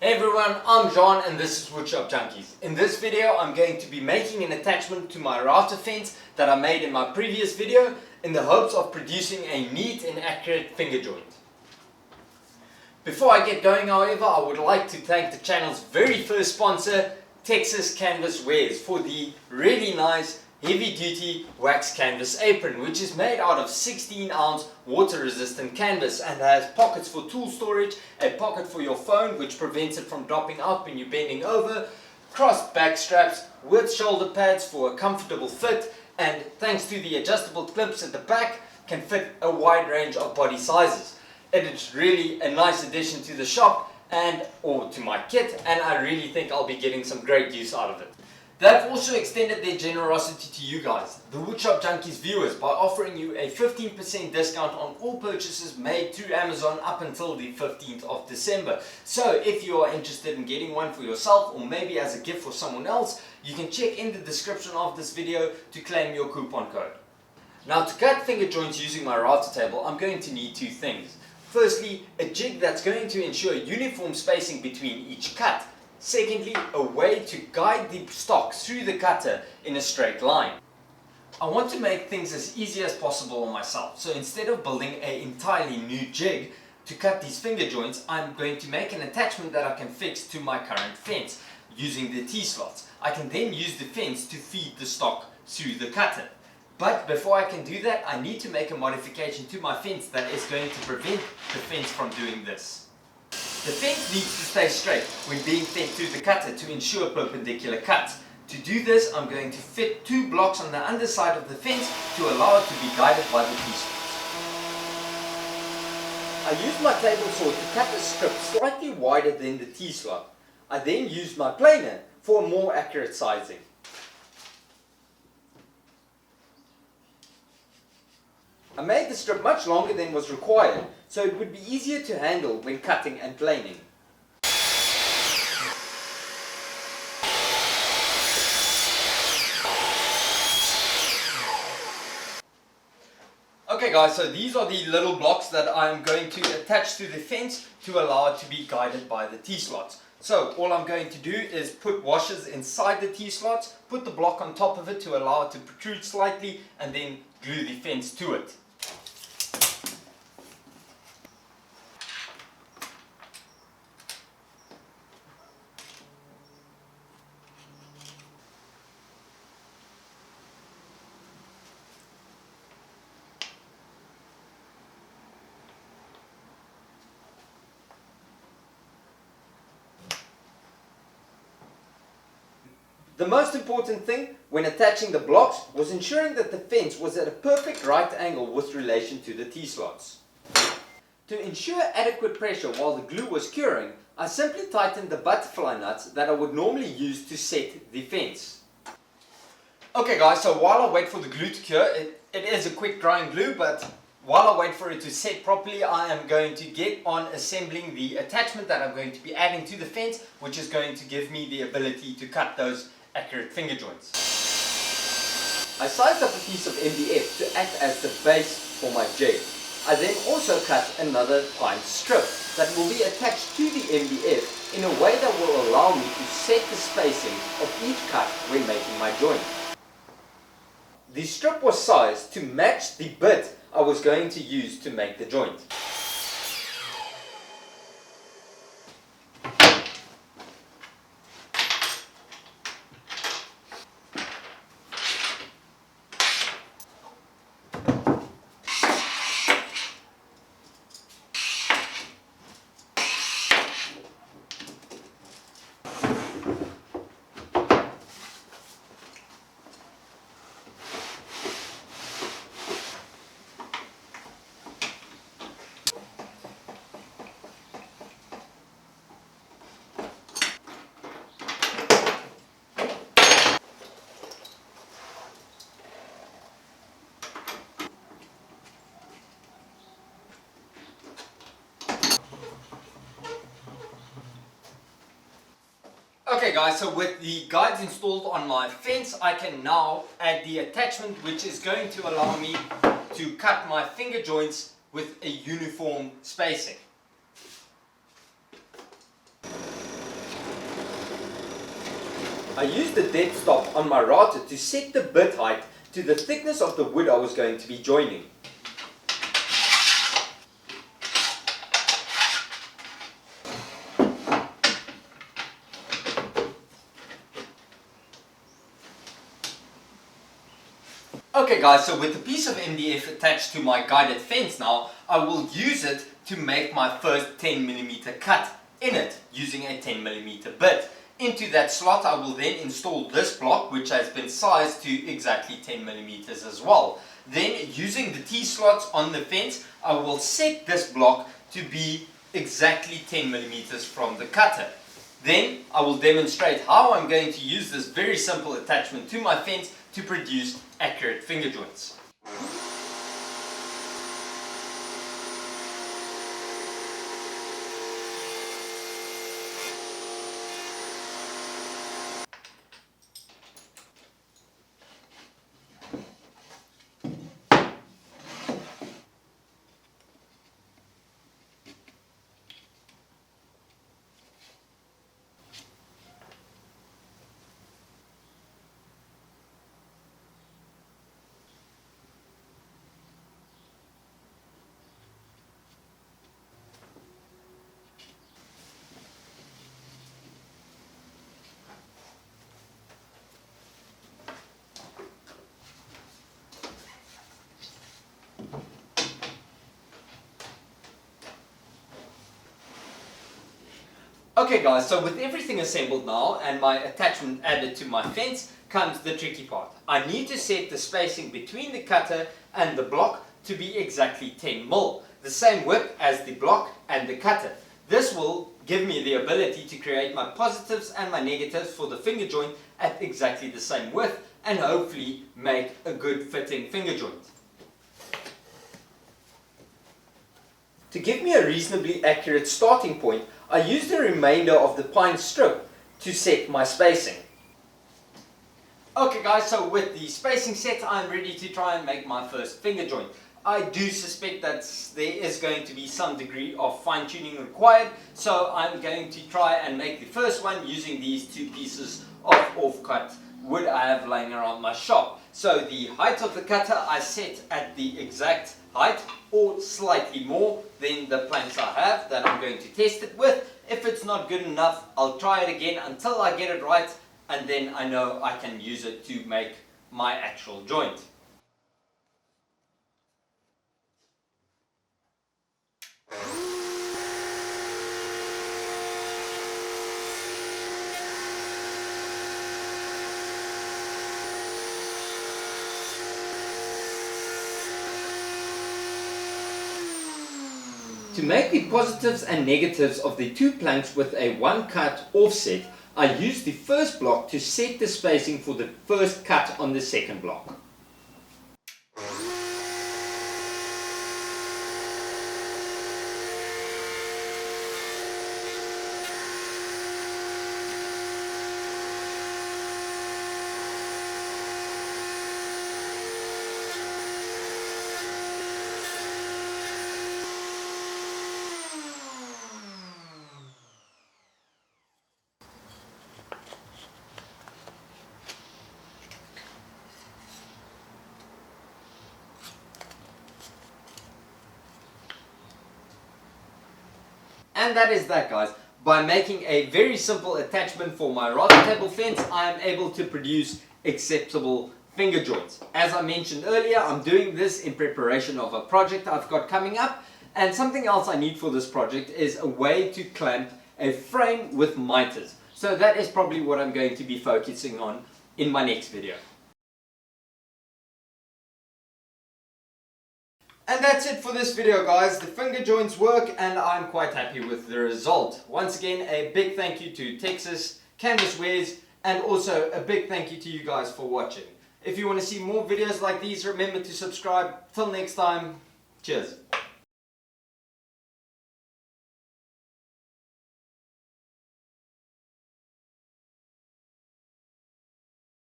Hey everyone, I'm John and this is Woodshop Junkies. In this video I'm going to be making an attachment to my router fence that I made in my previous video in the hopes of producing a neat and accurate finger joint. Before I get going however, I would like to thank the channel's very first sponsor, Texas Canvas Wares, for the really nice heavy duty wax canvas apron, which is made out of 16-ounce water resistant canvas and has pockets for tool storage, a pocket for your phone which prevents it from dropping out when you're bending over, crossed back straps with shoulder pads for a comfortable fit, and thanks to the adjustable clips at the back can fit a wide range of body sizes. It is really a nice addition to the shop or to my kit, and I really think I'll be getting some great use out of it. They've also extended their generosity to you guys, the Woodshop Junkies viewers, by offering you a 15% discount on all purchases made through Amazon up until the 15th of December. So if you are interested in getting one for yourself or maybe as a gift for someone else, you can check in the description of this video to claim your coupon code. Now, to cut finger joints using my router table, I'm going to need two things. Firstly, a jig that's going to ensure uniform spacing between each cut. Secondly, a way to guide the stock through the cutter in a straight line. I want to make things as easy as possible on myself, so instead of building an entirely new jig to cut these finger joints, I'm going to make an attachment that I can fix to my current fence using the T-slots. I can then use the fence to feed the stock through the cutter. But before I can do that, I need to make a modification to my fence that is going to prevent the fence from doing this. The fence needs to stay straight when being fed through the cutter to ensure perpendicular cuts. To do this, I'm going to fit two blocks on the underside of the fence to allow it to be guided by the T-slots. I used my table saw to cut a strip slightly wider than the T-slot. I then used my planer for a more accurate sizing. I made the strip much longer than was required, so it would be easier to handle when cutting and planing. Okay guys, so these are the little blocks that I'm going to attach to the fence to allow it to be guided by the T-slots. So all I'm going to do is put washers inside the T-slots, put the block on top of it to allow it to protrude slightly, and then glue the fence to it. The most important thing when attaching the blocks was ensuring that the fence was at a perfect right angle with relation to the T-slots. To ensure adequate pressure while the glue was curing, I simply tightened the butterfly nuts that I would normally use to set the fence. Okay guys, so while I wait for the glue to cure, it is a quick drying glue, but while I wait for it to set properly, I am going to get on assembling the attachment that I'm going to be adding to the fence, which is going to give me the ability to cut those accurate finger joints. I sized up a piece of MDF to act as the base for my jig. I then also cut another pine strip that will be attached to the MDF in a way that will allow me to set the spacing of each cut when making my joint. The strip was sized to match the bit I was going to use to make the joint. Okay guys, so with the guides installed on my fence, I can now add the attachment which is going to allow me to cut my finger joints with a uniform spacing. I used the depth stop on my router to set the bit height to the thickness of the wood I was going to be joining. Okay guys, so with the piece of MDF attached to my guided fence now, I will use it to make my first 10mm cut in it using a 10mm bit. Into that slot I will then install this block, which has been sized to exactly 10mm as well. Then using the T-slots on the fence, I will set this block to be exactly 10mm from the cutter. Then I will demonstrate how I'm going to use this very simple attachment to my fence to produce accurate finger joints. Okay guys, so with everything assembled now and my attachment added to my fence comes the tricky part. I need to set the spacing between the cutter and the block to be exactly 10mm, the same width as the block and the cutter. This will give me the ability to create my positives and my negatives for the finger joint at exactly the same width and hopefully make a good fitting finger joint. To give me a reasonably accurate starting point, I use the remainder of the pine strip to set my spacing. Okay guys, so with the spacing set, I'm ready to try and make my first finger joint. I do suspect that there is going to be some degree of fine tuning required, so I'm going to try and make the first one using these two pieces of off-cut wood I have laying around my shop. So the height of the cutter I set at the exact height or slightly more than the planks I have that I'm going to test it with. If it's not good enough, I'll try it again until I get it right, and then I know I can use it to make my actual joint. To make the positives and negatives of the two planks with a one cut offset, I use the first block to set the spacing for the first cut on the second block. And that is that, guys. By making a very simple attachment for my router table fence, I am able to produce acceptable finger joints. As I mentioned earlier, I'm doing this in preparation of a project I've got coming up, and something else I need for this project is a way to clamp a frame with miters. So that is probably what I'm going to be focusing on in my next video. And that's it for this video, guys. The finger joints work and I'm quite happy with the result. Once again, a big thank you to Texas Canvas Wares, and also a big thank you to you guys for watching. If you want to see more videos like these, remember to subscribe. Till next time, cheers.